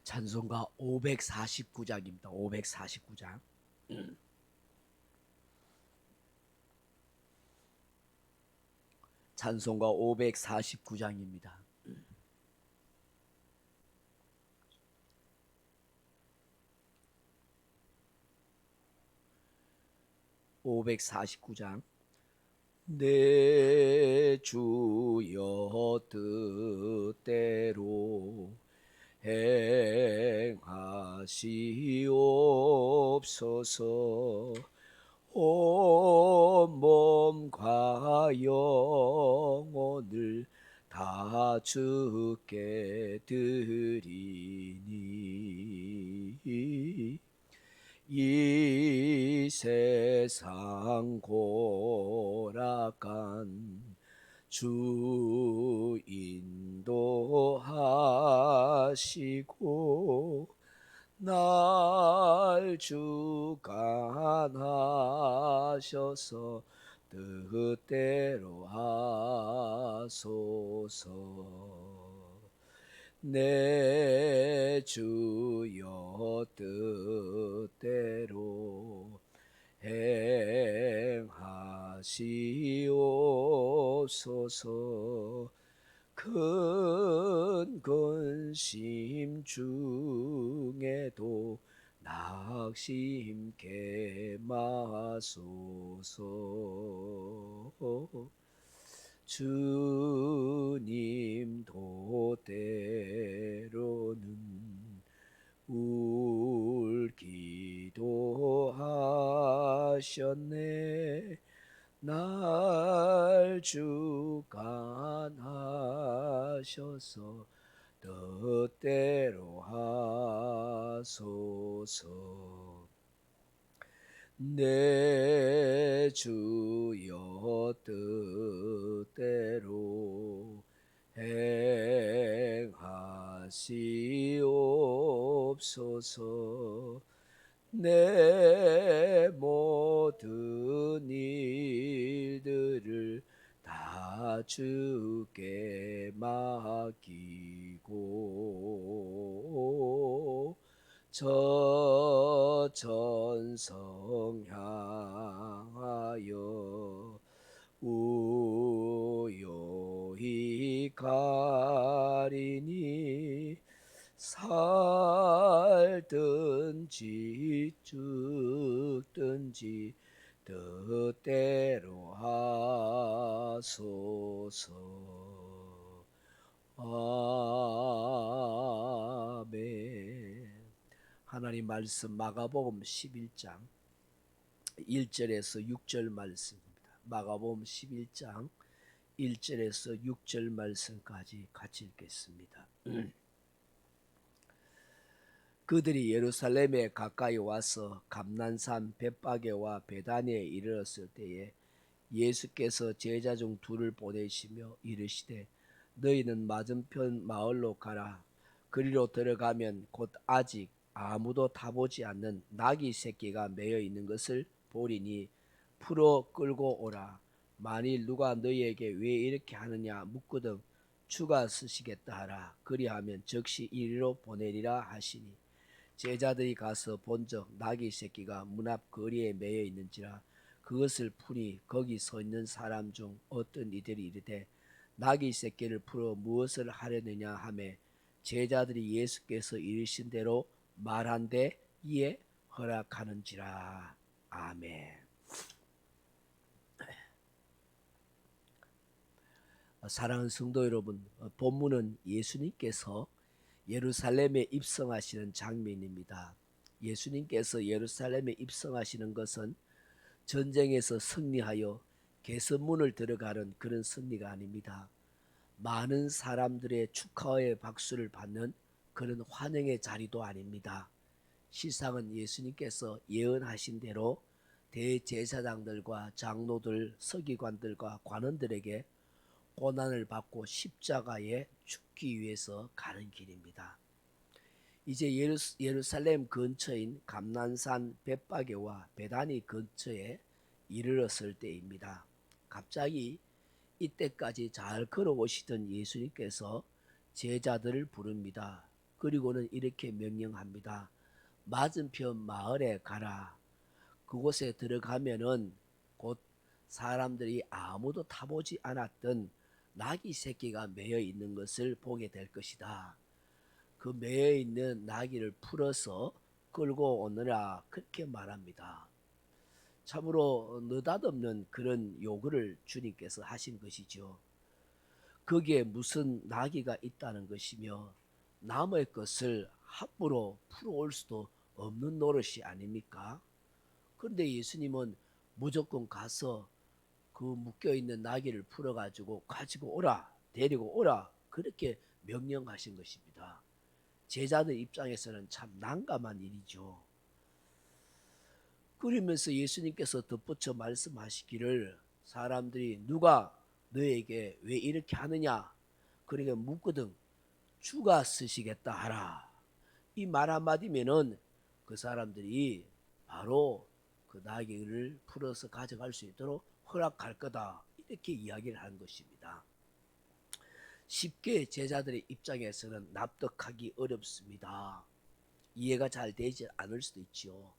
찬송가 549장입니다. 549장. 찬송가 549장입니다. (549장) 내 주여 뜻대로 행하시옵소서. 온 몸과 영혼을 다 주께 드리니 이 세상 고락한 주 인도하시고 날 주관하셔서 뜻대로 하소서. 내 주여 뜻대로 행하시옵소서. 큰 근심 중에도 낙심케 마소서. 주님도 때로는 울기도 하셨네. 날 주관하셔서 뜻대로 하소서. 내 주여 뜻대로 행하시옵소서. 내 모든 일들을 다 주께 맡기고 저 천성 향하여 우요히 가리니 살든지 죽든지 뜻대로 하소서. 아멘. 하나님 말씀 마가복음 11장 1절에서 6절 말씀입니다. 마가복음 11장 1절에서 6절 말씀까지 같이 읽겠습니다. 그들이 예루살렘에 가까이 와서 감난산 벳바게와 베다니에 이르렀을 때에 예수께서 제자 중 둘을 보내시며 이르시되 너희는 맞은편 마을로 가라. 그리로 들어가면 곧 아직 아무도 타보지 않는 나귀 새끼가 매여 있는 것을 보리니 풀어 끌고 오라. 만일 누가 너희에게 왜 이렇게 하느냐 묻거든 주가 쓰시겠다 하라. 그리하면 즉시 이리로 보내리라 하시니 제자들이 가서 본적 나귀 새끼가 문 앞 거리에 매여 있는지라. 그것을 푸니 거기 서 있는 사람 중 어떤 이들이 이르되 나귀 새끼를 풀어 무엇을 하려느냐 하매 제자들이 예수께서 이르신 대로 말한데 이에 허락하는지라. 아멘. 사랑하는 성도 여러분, 본문은 예수님께서 예루살렘에 입성하시는 장면입니다. 예수님께서 예루살렘에 입성하시는 것은 전쟁에서 승리하여 개선문을 들어가는 그런 승리가 아닙니다. 많은 사람들의 축하의 박수를 받는 그런 환영의 자리도 아닙니다. 실상은 예수님께서 예언하신 대로 대제사장들과 장로들, 서기관들과 관원들에게 고난을 받고 십자가에 죽기 위해서 가는 길입니다. 이제 예루살렘 근처인 감난산 벳바게와 베다니 근처에 이르렀을 때입니다. 갑자기 이때까지 잘 걸어오시던 예수님께서 제자들을 부릅니다. 그리고는 이렇게 명령합니다. 맞은편 마을에 가라. 그곳에 들어가면은 곧 사람들이 아무도 타보지 않았던 나귀 새끼가 매여 있는 것을 보게 될 것이다. 그 매여 있는 나귀를 풀어서 끌고 오느라 그렇게 말합니다. 참으로 느닷없는 그런 요구를 주님께서 하신 것이죠. 거기에 무슨 나귀가 있다는 것이며 남의 것을 함부로 풀어올 수도 없는 노릇이 아닙니까? 그런데 예수님은 무조건 가서 그 묶여있는 나귀를 풀어가지고 가지고 오라, 데리고 오라, 그렇게 명령하신 것입니다. 제자들 입장에서는 참 난감한 일이죠. 그러면서 예수님께서 덧붙여 말씀하시기를 사람들이 누가 너에게 왜 이렇게 하느냐, 그러니까 묻거든 주가 쓰시겠다 하라. 이 말 한마디면은 그 사람들이 바로 그 나귀를 풀어서 가져갈 수 있도록 허락할 거다, 이렇게 이야기를 한 것입니다. 쉽게 제자들의 입장에서는 납득하기 어렵습니다. 이해가 잘 되지 않을 수도 있죠.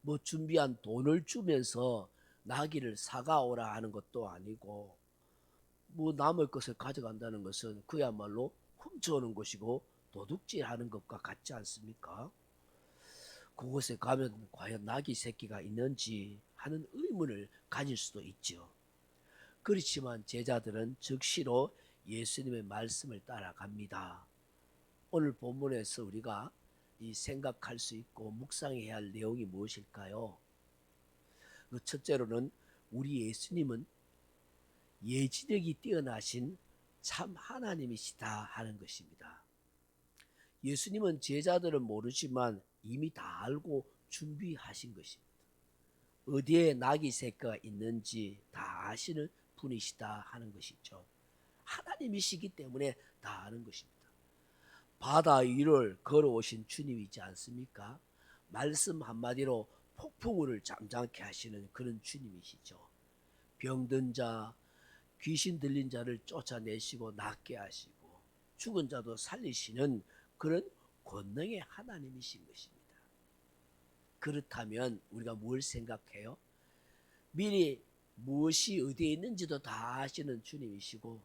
뭐 준비한 돈을 주면서 나귀를 사가오라 하는 것도 아니고, 뭐 남의 것을 가져간다는 것은 그야말로 훔쳐오는 것이고 도둑질하는 것과 같지 않습니까? 그곳에 가면 과연 나귀 새끼가 있는지 하는 의문을 가질 수도 있죠. 그렇지만 제자들은 즉시로 예수님의 말씀을 따라갑니다. 오늘 본문에서 우리가 이 생각할 수 있고 묵상해야 할 내용이 무엇일까요? 그 첫째로는 우리 예수님은 예지력이 뛰어나신 참 하나님이시다 하는 것입니다. 예수님은 제자들은 모르지만 이미 다 알고 준비하신 것입니다. 어디에 나귀 새끼가 있는지 다 아시는 분이시다 하는 것이죠. 하나님이시기 때문에 다 아는 것입니다. 바다 위를 걸어오신 주님이지 않습니까? 말씀 한마디로 폭풍우를 잠잠케 하시는 그런 주님이시죠. 병든 자, 귀신 들린 자를 쫓아내시고 낫게 하시고 죽은 자도 살리시는 그런 권능의 하나님이신 것입니다. 그렇다면 우리가 뭘 생각해요? 미리 무엇이 어디에 있는지도 다 아시는 주님이시고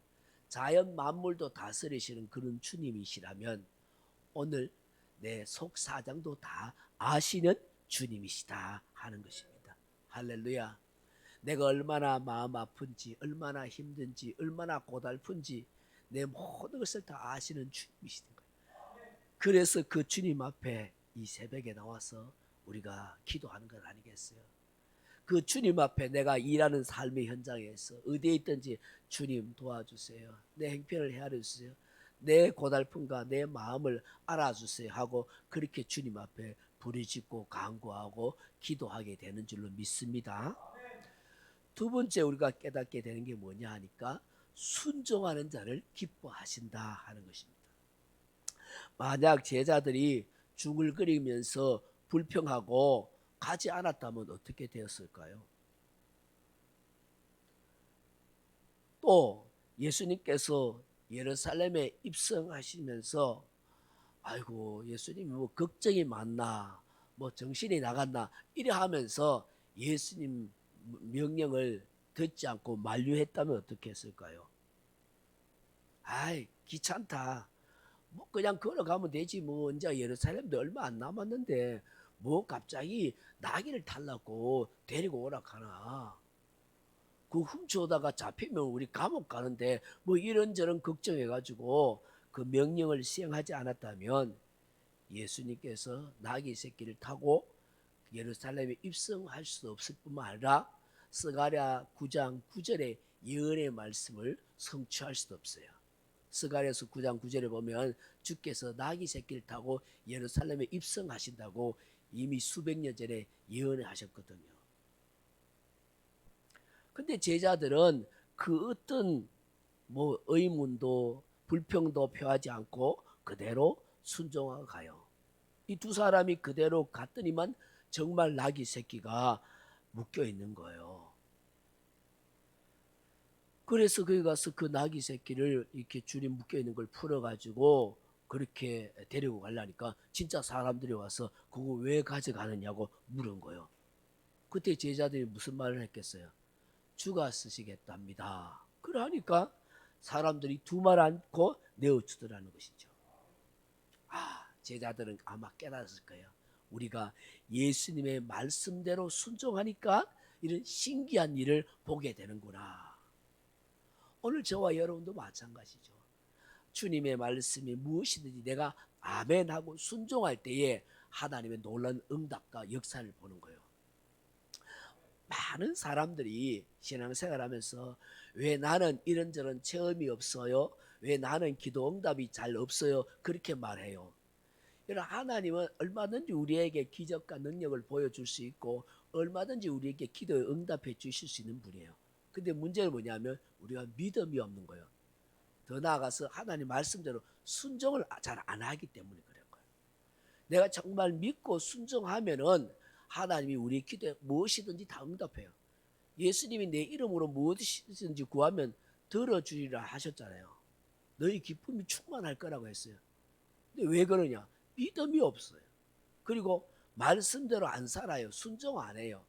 자연 만물도 다스리시는 그런 주님이시라면 오늘 내 속사정도 다 아시는 주님이시다 하는 것입니다. 할렐루야. 내가 얼마나 마음 아픈지, 얼마나 힘든지, 얼마나 고달픈지 내 모든 것을 다 아시는 주님이시는 거예요. 그래서 그 주님 앞에 이 새벽에 나와서 우리가 기도하는 것 아니겠어요? 그 주님 앞에 내가 일하는 삶의 현장에서 어디에 있든지 주님 도와주세요. 내 행편을 헤아려 주세요. 내 고달픔과 내 마음을 알아주세요 하고 그렇게 주님 앞에 부르짖고 간구하고 기도하게 되는 줄로 믿습니다. 두 번째 우리가 깨닫게 되는 게 뭐냐 하니까 순종하는 자를 기뻐하신다 하는 것입니다. 만약 제자들이 중얼거리면서 불평하고 가지 않았다면 어떻게 되었을까요? 또 예수님께서 예루살렘에 입성하시면서 아이고 예수님이 뭐 걱정이 많나 뭐 정신이 나갔나 이래 하면서 예수님 명령을 듣지 않고 만류했다면 어떻게 했을까요? 아이 귀찮다. 뭐 그냥 걸어가면 되지 뭐 이제 예루살렘도 얼마 안 남았는데 뭐 갑자기 나귀를 타려고 데리고 오라 하나. 그 훔쳐오다가 잡히면 우리 감옥 가는데 뭐 이런저런 걱정해가지고 그 명령을 시행하지 않았다면 예수님께서 나귀 새끼를 타고 예루살렘에 입성할 수 없을 뿐만 아니라 스가랴 9장 9절의 예언의 말씀을 성취할 수도 없어요. 스가랴서 9장 9절에 보면 주께서 나귀 새끼를 타고 예루살렘에 입성하신다고 이미 수백 년 전에 예언을 하셨거든요. 근데 제자들은 그 어떤 뭐 의문도 불평도 표하지 않고 그대로 순종하고 가요. 이 두 사람이 그대로 갔더니만 정말 나귀 새끼가 묶여 있는 거예요. 그래서 거기 가서 그 나귀 새끼를 이렇게 줄이 묶여 있는 걸 풀어가지고 그렇게 데리고 가려니까 진짜 사람들이 와서 그거 왜 가져가느냐고 물은 거예요. 그때 제자들이 무슨 말을 했겠어요? 주가 쓰시겠답니다. 그러니까 사람들이 두 말 않고 내어주더라는 것이죠. 제자들은 아마 깨달았을 거예요. 우리가 예수님의 말씀대로 순종하니까 이런 신기한 일을 보게 되는구나. 오늘 저와 여러분도 마찬가지죠. 주님의 말씀이 무엇이든지 내가 아멘하고 순종할 때에 하나님의 놀라운 응답과 역사를 보는 거예요. 많은 사람들이 신앙생활하면서 왜 나는 이런저런 체험이 없어요? 왜 나는 기도 응답이 잘 없어요? 그렇게 말해요. 여러분, 하나님은 얼마든지 우리에게 기적과 능력을 보여줄 수 있고 얼마든지 우리에게 기도에 응답해 주실 수 있는 분이에요. 근데 문제는 뭐냐면 우리가 믿음이 없는 거예요. 더 나아가서 하나님 말씀대로 순종을 잘 안 하기 때문에 그런 거예요. 내가 정말 믿고 순종하면은 하나님이 우리 기도에 무엇이든지 다 응답해요. 예수님이 내 이름으로 무엇이든지 구하면 들어주리라 하셨잖아요. 너희 기쁨이 충만할 거라고 했어요. 근데 왜 그러냐? 믿음이 없어요. 그리고 말씀대로 안 살아요. 순종 안 해요.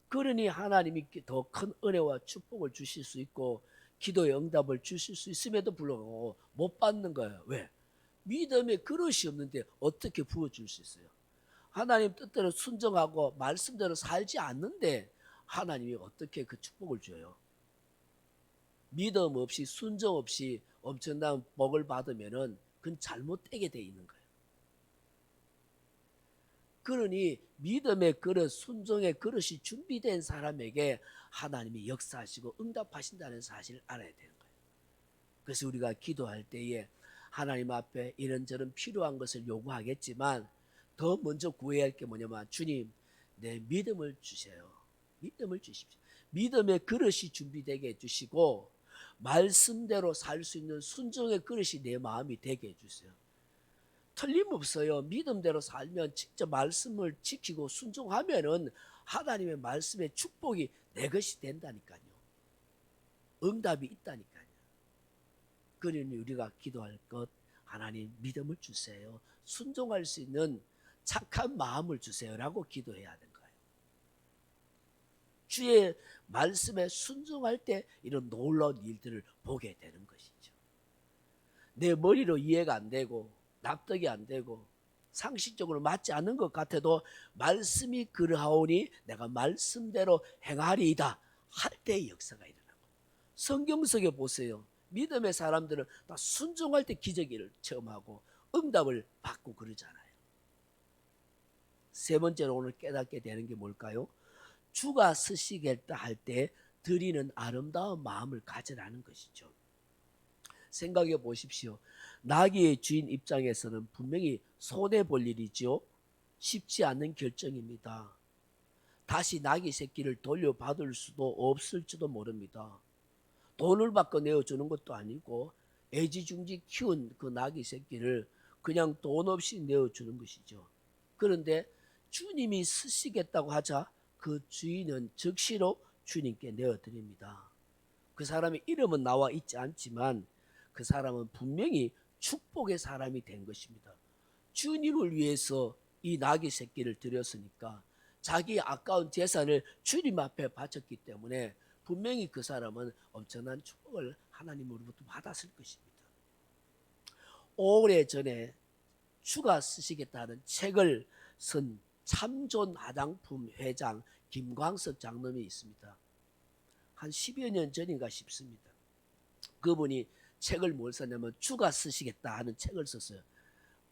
그러니 하나님이 더 큰 은혜와 축복을 주실 수 있고 기도의 응답을 주실 수 있음에도 불구하고 못 받는 거예요. 왜? 믿음의 그릇이 없는데 어떻게 부어줄 수 있어요? 하나님 뜻대로 순종하고 말씀대로 살지 않는데 하나님이 어떻게 그 축복을 줘요? 믿음 없이 순종 없이 엄청난 복을 받으면은 그건 잘못되게 돼 있는 거예요. 그러니 믿음의 그릇, 순종의 그릇이 준비된 사람에게 하나님이 역사하시고 응답하신다는 사실을 알아야 되는 거예요. 그래서 우리가 기도할 때에 하나님 앞에 이런저런 필요한 것을 요구하겠지만 더 먼저 구해야 할 게 뭐냐면 주님, 내 믿음을 주세요. 믿음을 주십시오. 믿음의 그릇이 준비되게 해주시고 말씀대로 살 수 있는 순종의 그릇이 내 마음이 되게 해주세요. 틀림없어요. 믿음대로 살면 직접 말씀을 지키고 순종하면은 하나님의 말씀의 축복이 내 것이 된다니까요. 응답이 있다니까요. 그러니 우리가 기도할 것, 하나님 믿음을 주세요. 순종할 수 있는 착한 마음을 주세요라고 기도해야 하는 거예요. 주의 말씀에 순종할 때 이런 놀라운 일들을 보게 되는 것이죠. 내 머리로 이해가 안 되고 납득이 안 되고 상식적으로 맞지 않는 것 같아도 말씀이 그러하오니 내가 말씀대로 행하리이다 할 때의 역사가 일어나고, 성경 속에 보세요. 믿음의 사람들은 다 순종할 때 기적을 체험하고 응답을 받고 그러잖아요. 세 번째로 오늘 깨닫게 되는 게 뭘까요? 주가 쓰시겠다 할 때 드리는 아름다운 마음을 가지라는 것이죠. 생각해 보십시오. 나귀의 주인 입장에서는 분명히 손해볼 일이죠. 쉽지 않는 결정입니다. 다시 나귀 새끼를 돌려받을 수도 없을지도 모릅니다. 돈을 받고 내어주는 것도 아니고 애지중지 키운 그 나귀 새끼를 그냥 돈 없이 내어주는 것이죠. 그런데 주님이 쓰시겠다고 하자 그 주인은 즉시로 주님께 내어드립니다. 그 사람의 이름은 나와 있지 않지만 그 사람은 분명히 축복의 사람이 된 것입니다. 주님을 위해서 이 나귀 새끼를 드렸으니까 자기의 아까운 재산을 주님 앞에 바쳤기 때문에 분명히 그 사람은 엄청난 축복을 하나님으로부터 받았을 것입니다. 오래전에 주가 쓰시겠다는 책을 쓴 참존 화장품 회장 김광석 장로님이 있습니다. 한 10여 년 전인가 싶습니다. 그분이 책을 뭘 썼냐면 주가 쓰시겠다 하는 책을 썼어요.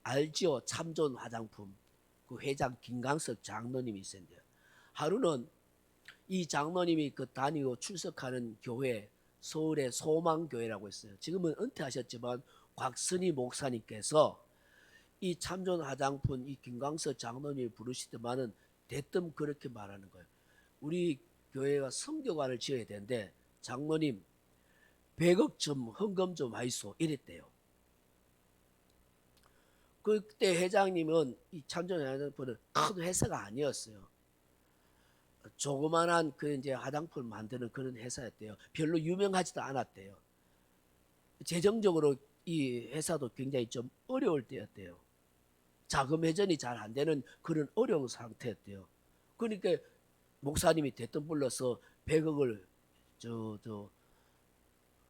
알지요? 참존 화장품. 그 회장 김광석 장로님이 있었는데요. 하루는 이 장로님이 그 다니고 출석하는 교회, 서울의 소망교회라고 했어요. 지금은 은퇴하셨지만 곽선희 목사님께서 이 참존 화장품 이 김광석 장로님이 부르시더만은 대뜸 그렇게 말하는 거예요. 우리 교회가 성교관을 지어야 되는데 장로님 100억 좀 헌금 좀 하이소 이랬대요. 그때 회장님은 이 참존 화장품은 큰 회사가 아니었어요. 조그만한 그 이제 화장품 만드는 그런 회사였대요. 별로 유명하지도 않았대요. 재정적으로 이 회사도 굉장히 좀 어려울 때였대요. 자금 회전이 잘 안 되는 그런 어려운 상태였대요. 그러니까 목사님이 대뜸 불러서 100억을 저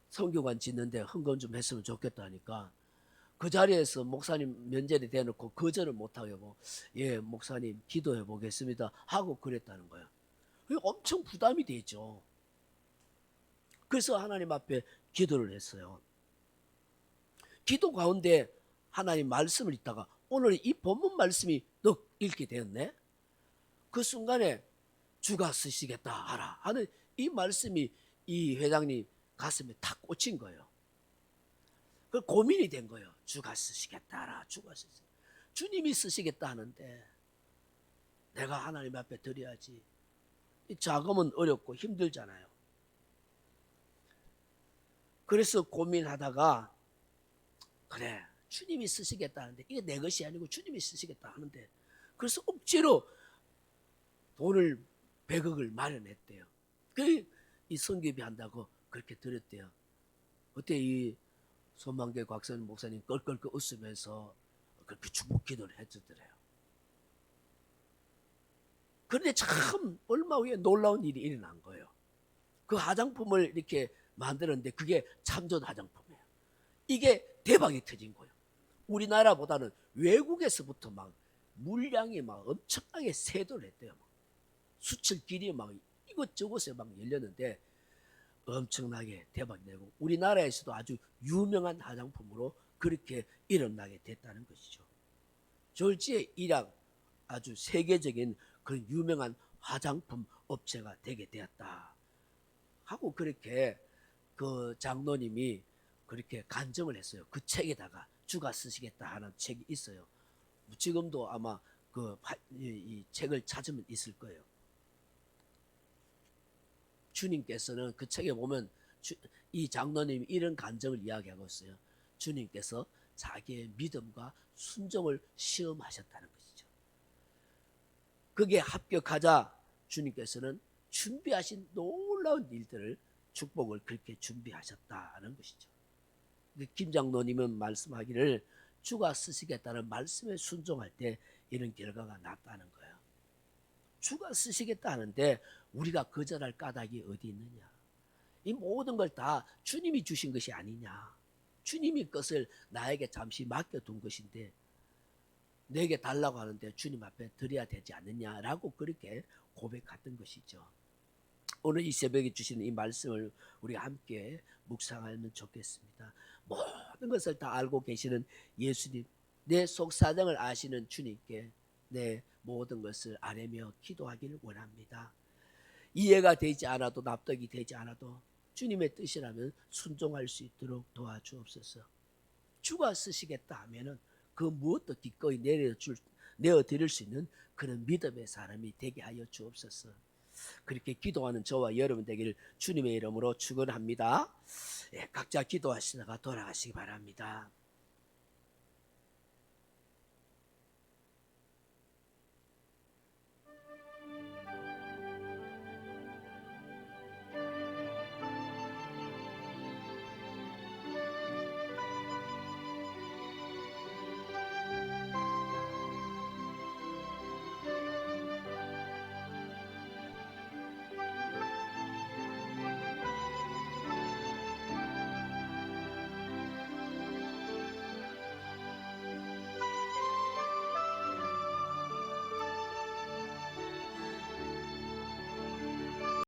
성교관 짓는데 헌금 좀 했으면 좋겠다니까 그 자리에서 목사님 면전에 대놓고 거절을 못하고 예 목사님 기도해 보겠습니다 하고 그랬다는 거예요. 엄청 부담이 되죠. 그래서 하나님 앞에 기도를 했어요. 기도 가운데 하나님 말씀을 읽다가 오늘 이 본문 말씀이 너 읽게 되었네. 그 순간에 주가 쓰시겠다 하라 하는 이 말씀이 이 회장님 가슴에 탁 꽂힌 거예요. 그 고민이 된 거예요. 주가 쓰시겠다 하라. 주가 쓰시겠다. 주님이 쓰시겠다 하는데 내가 하나님 앞에 드려야지. 이 자금은 어렵고 힘들잖아요. 그래서 고민하다가 그래 주님이 쓰시겠다 하는데 이게 내 것이 아니고 주님이 쓰시겠다 하는데 그래서 억지로 돈을 100억을 마련했대요. 이 선교비 한다고 그렇게 들었대요. 그때 이 소망계 곽선 목사님 껄껄껄 웃으면서 그렇게 축복 기도를 해주더래요. 그런데 참 얼마 후에 놀라운 일이 일어난 거예요. 그 화장품을 이렇게 만들었는데 그게 참전 화장품이에요. 이게 대박이 터진 거예요. 우리나라보다는 외국에서부터 막 물량이 막 엄청나게 세도를 했대요. 수출 길이 막 이것저것에 막 열렸는데 엄청나게 대박이 되고 우리나라에서도 아주 유명한 화장품으로 그렇게 일어나게 됐다는 것이죠. 졸지에 일약 아주 세계적인 그런 유명한 화장품 업체가 되게 되었다 하고 그렇게 그 장로님이 그렇게 간증을 했어요. 그 책에다가 주가 쓰시겠다 하는 책이 있어요. 지금도 아마 이 책을 찾으면 있을 거예요. 주님께서는 그 책에 보면 이 장로님이 이런 간증을 이야기하고 있어요. 주님께서 자기의 믿음과 순종을 시험하셨다는 것이죠. 그게 합격하자 주님께서는 준비하신 놀라운 일들을 축복을 그렇게 준비하셨다는 것이죠. 김 장로님은 말씀하기를 주가 쓰시겠다는 말씀에 순종할 때 이런 결과가 났다는 거예요. 주가 쓰시겠다 하는데 우리가 거절할 까닭이 어디 있느냐. 이 모든 걸 다 주님이 주신 것이 아니냐. 주님이 것을 나에게 잠시 맡겨둔 것인데 내게 달라고 하는데 주님 앞에 드려야 되지 않느냐라고 그렇게 고백했던 것이죠. 오늘 이 새벽에 주시는 이 말씀을 우리 함께 묵상하면 좋겠습니다. 모든 것을 다 알고 계시는 예수님, 내 속사정을 아시는 주님께 내 모든 것을 아뢰며 기도하기를 원합니다. 이해가 되지 않아도 납득이 되지 않아도 주님의 뜻이라면 순종할 수 있도록 도와주옵소서. 주가 쓰시겠다 하면은 그 무엇도 기꺼이 내어드릴 수 있는 그런 믿음의 사람이 되게 하여 주옵소서. 그렇게 기도하는 저와 여러분 되기를 주님의 이름으로 축원합니다. 예, 각자 기도하시다가 돌아가시기 바랍니다.